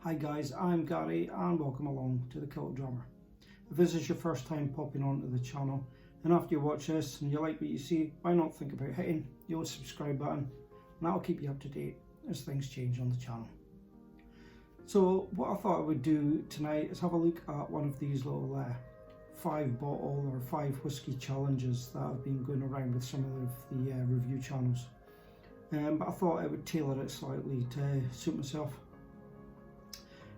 Hi guys, I'm Gary and welcome along to the Kilt Drummer. If this is your first time popping onto the channel and after you watch this and you like what you see, why not think about hitting the old subscribe button, and that'll keep you up to date as things change on the channel. So what I thought I would do tonight is have a look at one of these little 5-bottle or 5 whiskey challenges that have been going around with some of the review channels. But I thought I would tailor it slightly to suit myself.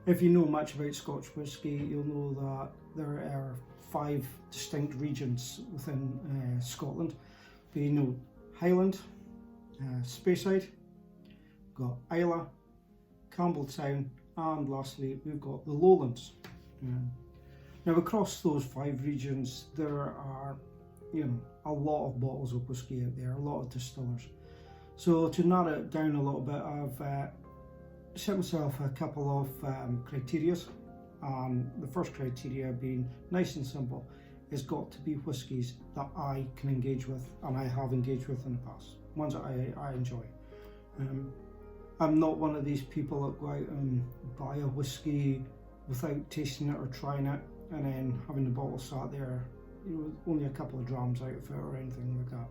If you know much about Scotch whisky, you'll know that there are 5 distinct regions within Scotland. We know Highland, Speyside, we've got Islay, Campbeltown, and lastly we've got the Lowlands. Now across those 5 regions there are, a lot of bottles of whisky out there, a lot of distillers. So to narrow it down a little bit, I've set myself a couple of criteria, and the first criteria being nice and simple. It's got to be whiskies that I can engage with and I have engaged with in the past, ones that I enjoy. I'm not one of these people that go out and buy a whiskey without tasting it or trying it and then having the bottle sat there, only a couple of drams out of it or anything like that.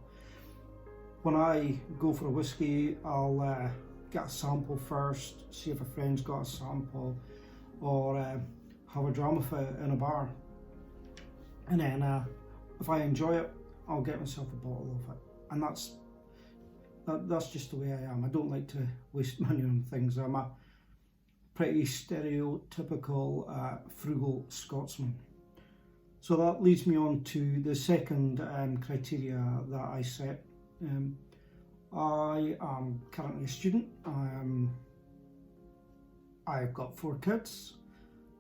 When I go for a whiskey, I'll get a sample first, see if a friend's got a sample, or have a dram of it in a bar. And then if I enjoy it, I'll get myself a bottle of it. And that's just the way I am. I don't like to waste money on things. I'm a pretty stereotypical frugal Scotsman. So that leads me on to the second criteria that I set. I am currently a student. I've got 4 kids.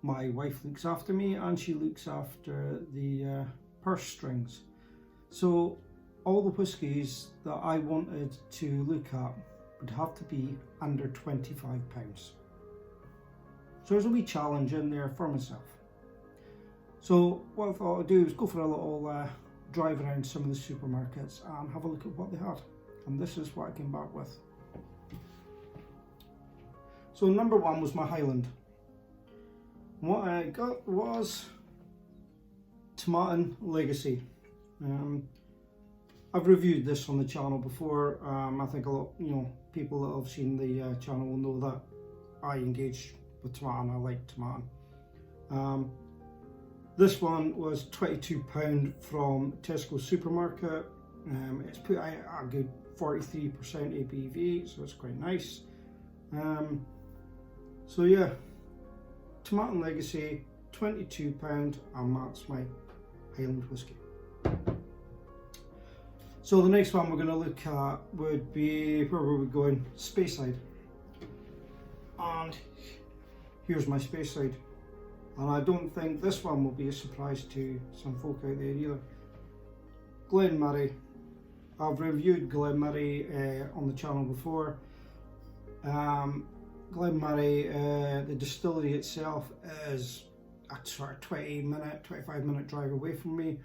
My wife looks after me and she looks after the purse strings. So all the whiskies that I wanted to look at would have to be under £25. So there's a wee challenge in there for myself. So what I thought I'd do is go for a little drive around some of the supermarkets and have a look at what they had. And this is what I came back with. So number 1 was my Highland. What I got was Tomatin Legacy. I've reviewed this on the channel before. I think a lot, people that have seen the channel will know that I engage with Tomatin. I like Tomatin. This one was £22 from Tesco supermarket. It's put out a good 43% ABV, so it's quite nice. So yeah, Tomatin Legacy, £22, and that's my Highland whisky. So the next one we're going to look at would be, where were we going? Speyside. And here's my Speyside. And I don't think this one will be a surprise to some folk out there either. Glenmurray. I've reviewed Glenmurray on the channel before. Glenmurray, the distillery itself is a sort of 25 minute drive away from me.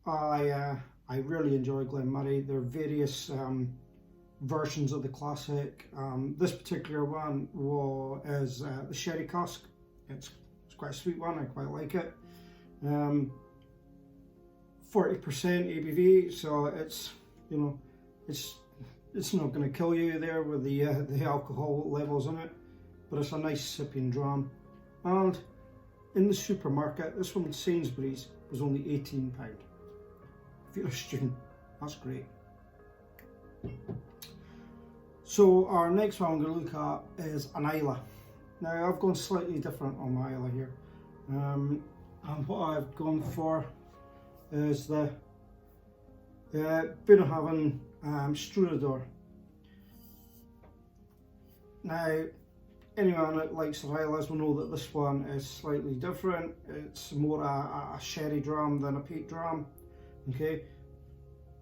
I really enjoy Glenmurray. There are various versions of the classic. This particular one is the sherry cask. It's quite a sweet one, I quite like it. 40% ABV, so it's it's not going to kill you there with the alcohol levels in it, but it's a nice sipping dram. And in the supermarket, this one Sainsbury's was only £18. If you're a student, that's great. So our next one I'm going to look at is an Islay. Now I've gone slightly different on my Islay here, and what I've gone for is the Bunnahabhain Struador. Now anyone that likes the Isleys will know that this one is slightly different. It's more a sherry dram than a peat dram, okay?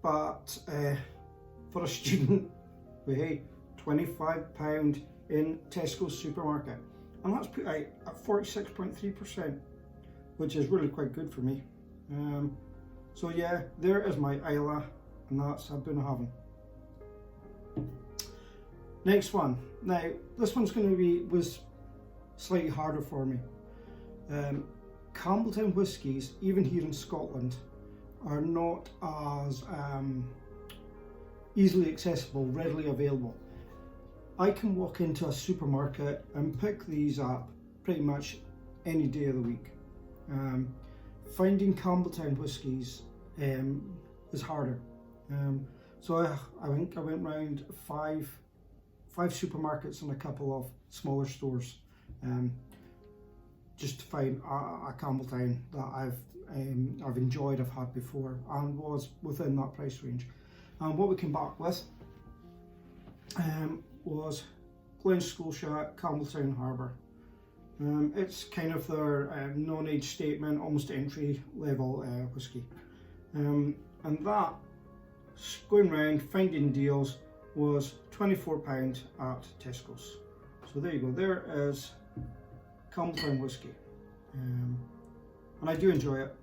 But for a student, hey, £25 in Tesco supermarket, and that's put out at 46.3%, which is really quite good for me. So yeah, there is my Islay, and that's a Bunnahabhain. Next one. Now this one's going to be slightly harder for me. Campbeltown whiskies, even here in Scotland, are not as easily accessible, readily available. I can walk into a supermarket and pick these up pretty much any day of the week. Finding Campbeltown whiskies is harder. So I think I went round five supermarkets and a couple of smaller stores just to find a Campbeltown that I've enjoyed, I've had before, and was within that price range. And what we came back with was Glen Scotia Campbeltown Harbour. It's kind of their non-age statement, almost entry level whisky. And that, going round finding deals, was £24 at Tesco's. So there you go, there is Campbeltown whisky. And I do enjoy it.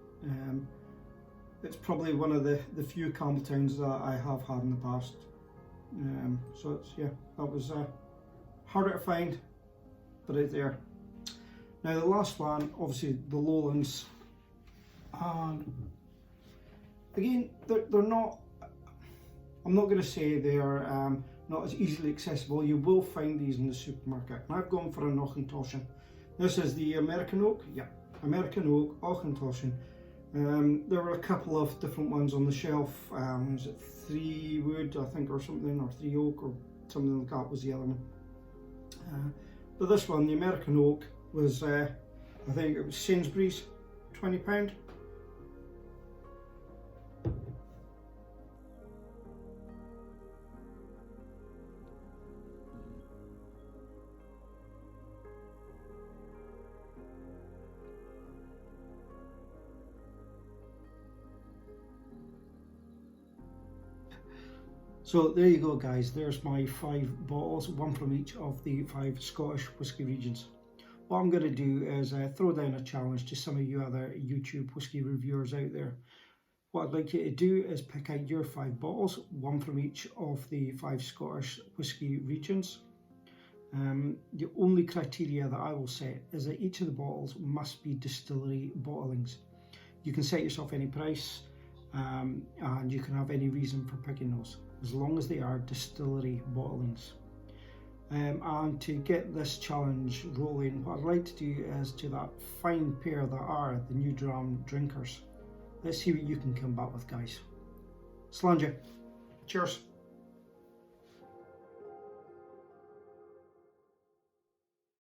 It's probably one of the few Campbeltowns that I have had in the past. So it's, yeah, that was harder to find, but it's there. Now the last one, obviously the Lowlands, and again, they're not, I'm not going to say they're not as easily accessible. You will find these in the supermarket. And I've gone for an Auchentoshan. This is the American Oak, yeah, American Oak Auchentoshan. There were a couple of different ones on the shelf. Was it 3 wood, I think, or something, or 3 oak, or something like that was the other one. But this one, the American Oak, was I think it was Sainsbury's, £20. So there you go, guys, there's my 5 bottles, one from each of the 5 Scottish whisky regions. What I'm going to do is throw down a challenge to some of you other YouTube whisky reviewers out there. What I'd like you to do is pick out your 5 bottles, one from each of the 5 Scottish whisky regions. The only criteria that I will set is that each of the bottles must be distillery bottlings. You can set yourself any price and you can have any reason for picking those, as long as they are distillery bottlings. And to get this challenge rolling, what I'd like to do is to that fine pair that are the New Dram drinkers. Let's see what you can come back with, guys. Slàinte. Cheers.